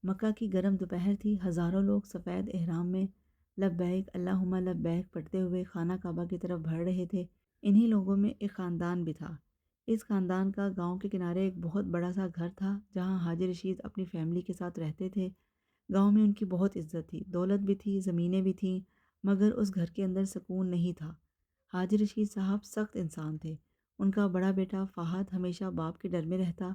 مکہ کی گرم دوپہر تھی، ہزاروں لوگ سفید احرام میں لبیک اللہم لبیک پڑھتے ہوئے خانہ کعبہ کی طرف بڑھ رہے تھے۔ انہی لوگوں میں ایک خاندان بھی تھا۔ اس خاندان کا گاؤں کے کنارے ایک بہت بڑا سا گھر تھا جہاں حاجی رشید اپنی فیملی کے ساتھ رہتے تھے۔ گاؤں میں ان کی بہت عزت تھی، دولت بھی تھی، زمینیں بھی تھیں، مگر اس گھر کے اندر سکون نہیں تھا۔ حاجی رشید صاحب سخت انسان تھے۔ ان کا بڑا بیٹا فہد ہمیشہ باپ کے ڈر میں رہتا،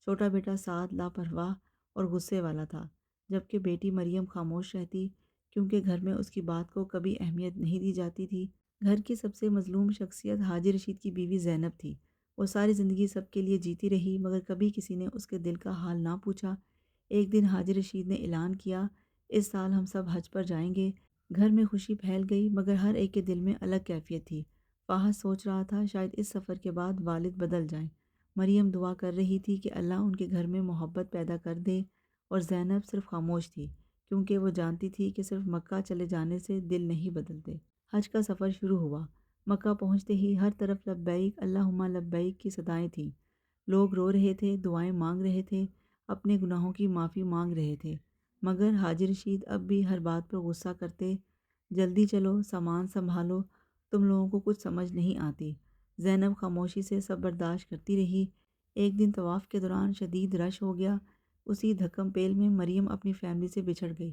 چھوٹا بیٹا سعد لاپرواہ اور غصے والا تھا، جبکہ بیٹی مریم خاموش رہتی کیونکہ گھر میں اس کی بات کو کبھی اہمیت نہیں دی جاتی تھی۔ گھر کی سب سے مظلوم شخصیت حاجی رشید کی بیوی زینب تھی۔ وہ ساری زندگی سب کے لیے جیتی رہی مگر کبھی کسی نے اس کے دل کا حال نہ پوچھا۔ ایک دن حاجی رشید نے اعلان کیا، اس سال ہم سب حج پر جائیں گے۔ گھر میں خوشی پھیل گئی مگر ہر ایک کے دل میں الگ کیفیت تھی۔ فہد سوچ رہا تھا شاید اس سفر کے بعد والد بدل جائیں۔ مریم دعا کر رہی تھی کہ اللہ ان کے گھر میں محبت پیدا کر دے، اور زینب صرف خاموش تھی کیونکہ وہ جانتی تھی کہ صرف مکہ چلے جانے سے دل نہیں بدلتے۔ حج کا سفر شروع ہوا۔ مکہ پہنچتے ہی ہر طرف لبیک اللہم لبیک کی صدائیں تھیں۔ لوگ رو رہے تھے، دعائیں مانگ رہے تھے، اپنے گناہوں کی معافی مانگ رہے تھے، مگر حاجی رشید اب بھی ہر بات پر غصہ کرتے۔ جلدی چلو، سامان سنبھالو، تم لوگوں کو کچھ سمجھ نہیں آتی۔ زینب خاموشی سے سب برداشت کرتی رہی۔ ایک دن طواف کے دوران شدید رش ہو گیا۔ اسی دھکم پیل میں مریم اپنی فیملی سے بچھڑ گئی۔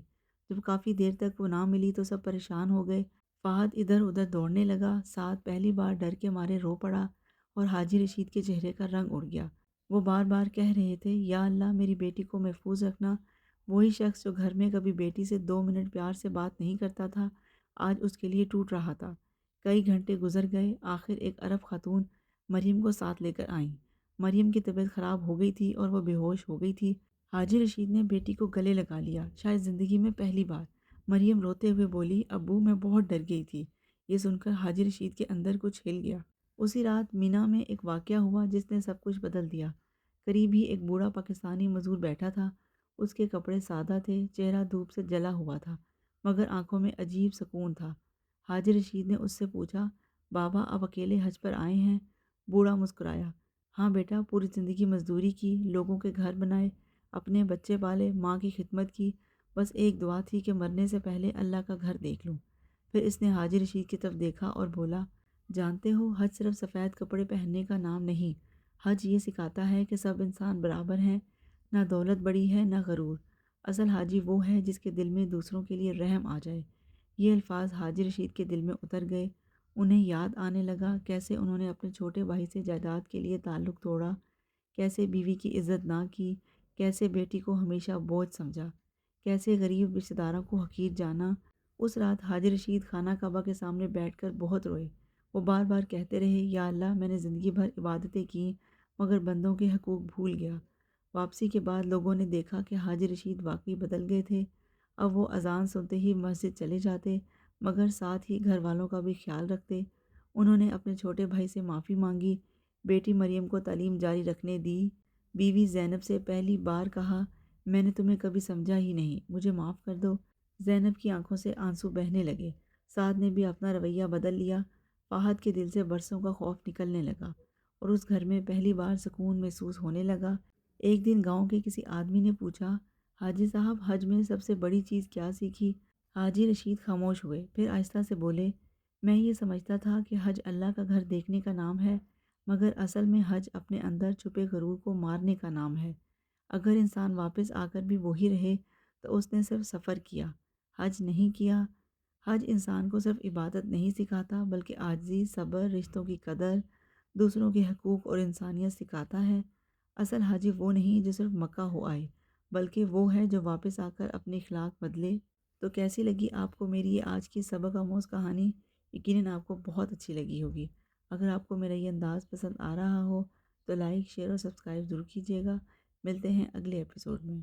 جب کافی دیر تک وہ نہ ملی تو سب پریشان ہو گئے۔ فہد ادھر ادھر دوڑنے لگا، سعد پہلی بار ڈر کے مارے رو پڑا، اور حاجی رشید کے چہرے کا رنگ اڑ گیا۔ وہ بار بار کہہ رہے تھے، یا اللہ میری بیٹی کو محفوظ رکھنا۔ وہی شخص جو گھر میں کبھی بیٹی سے 2 منٹ پیار سے بات نہیں کرتا تھا، آج اس کے لیے ٹوٹ رہا تھا۔ کئی گھنٹے گزر گئے، آخر ایک عرب خاتون مریم کو ساتھ لے کر آئیں۔ مریم کی طبیعت خراب ہو گئی تھی اور وہ بے ہوش ہو گئی تھی۔ حاجی رشید نے بیٹی کو گلے لگا لیا، شاید زندگی میں پہلی بار۔ مریم روتے ہوئے بولی، ابو میں بہت ڈر گئی تھی۔ یہ سن کر حاجی رشید کے اندر کچھ ہل گیا۔ اسی رات مینا میں ایک واقعہ ہوا جس نے سب کچھ بدل دیا۔ قریب ہی ایک بوڑھا پاکستانی مزدور بیٹھا تھا۔ اس کے کپڑے سادہ تھے، چہرہ دھوپ سے جلا ہوا تھا، مگر آنکھوں میں عجیب سکون تھا۔ حاجی رشید نے اس سے پوچھا، بابا آپ اکیلے حج پر آئے ہیں؟ بوڑھا مسکرایا، ہاں بیٹا، پوری زندگی مزدوری کی، لوگوں کے گھر بنائے، اپنے بچے پالے، ماں کی خدمت کی، بس ایک دعا تھی کہ مرنے سے پہلے اللہ کا گھر دیکھ لوں۔ پھر اس نے حاجی رشید کی طرف دیکھا اور بولا، جانتے ہو حج صرف سفید کپڑے پہننے کا نام نہیں، حج یہ سکھاتا ہے کہ سب انسان برابر ہیں، نہ دولت بڑی ہے نہ غرور، اصل حاجی وہ ہے جس کے دل میں دوسروں کے لیے رحم آ جائے۔ یہ الفاظ حاجی رشید کے دل میں اتر گئے۔ انہیں یاد آنے لگا کیسے انہوں نے اپنے چھوٹے بھائی سے جائیداد کے لیے تعلق توڑا، کیسے بیوی کی عزت نہ کی، کیسے بیٹی کو ہمیشہ بوجھ سمجھا، کیسے غریب رشتہ داروں کو حقیر جانا۔ اس رات حاجی رشید خانہ کعبہ کے سامنے بیٹھ کر بہت روئے۔ وہ بار بار کہتے رہے، یا اللہ میں نے زندگی بھر عبادتیں کیں مگر بندوں کے حقوق بھول گیا۔ واپسی کے بعد لوگوں نے دیکھا کہ حاجی رشید واقعی بدل گئے تھے۔ اب وہ اذان سنتے ہی مسجد چلے جاتے مگر ساتھ ہی گھر والوں کا بھی خیال رکھتے۔ انہوں نے اپنے چھوٹے بھائی سے معافی مانگی، بیٹی مریم کو تعلیم جاری رکھنے دی، بیوی زینب سے پہلی بار کہا، میں نے تمہیں کبھی سمجھا ہی نہیں، مجھے معاف کر دو۔ زینب کی آنکھوں سے آنسو بہنے لگے۔ سعد نے بھی اپنا رویہ بدل لیا۔ فہد کے دل سے برسوں کا خوف نکلنے لگا اور اس گھر میں پہلی بار سکون محسوس ہونے لگا۔ ایک دن گاؤں کے کسی آدمی نے پوچھا، حاجی صاحب حج میں سب سے بڑی چیز کیا سیکھی؟ حاجی رشید خاموش ہوئے، پھر آہستہ سے بولے، میں یہ سمجھتا تھا کہ حج اللہ کا گھر دیکھنے کا نام ہے، مگر اصل میں حج اپنے اندر چھپے غرور کو مارنے کا نام ہے۔ اگر انسان واپس آ کر بھی وہی رہے تو اس نے صرف سفر کیا، حج نہیں کیا۔ حج انسان کو صرف عبادت نہیں سکھاتا بلکہ عاجزی، صبر، رشتوں کی قدر، دوسروں کے حقوق اور انسانیت سکھاتا ہے۔ اصل حاجی وہ نہیں جو صرف مکہ ہو آئے، بلکہ وہ ہے جو واپس آ کر اپنے اخلاق بدلے۔ تو کیسی لگی آپ کو میری یہ آج کی سبق آموز کہانی؟ یقیناً آپ کو بہت اچھی لگی ہوگی۔ اگر آپ کو میرا یہ انداز پسند آ رہا ہو تو لائک، شیئر اور سبسکرائب ضرور کیجیے گا۔ ملتے ہیں اگلے ایپیسوڈ میں۔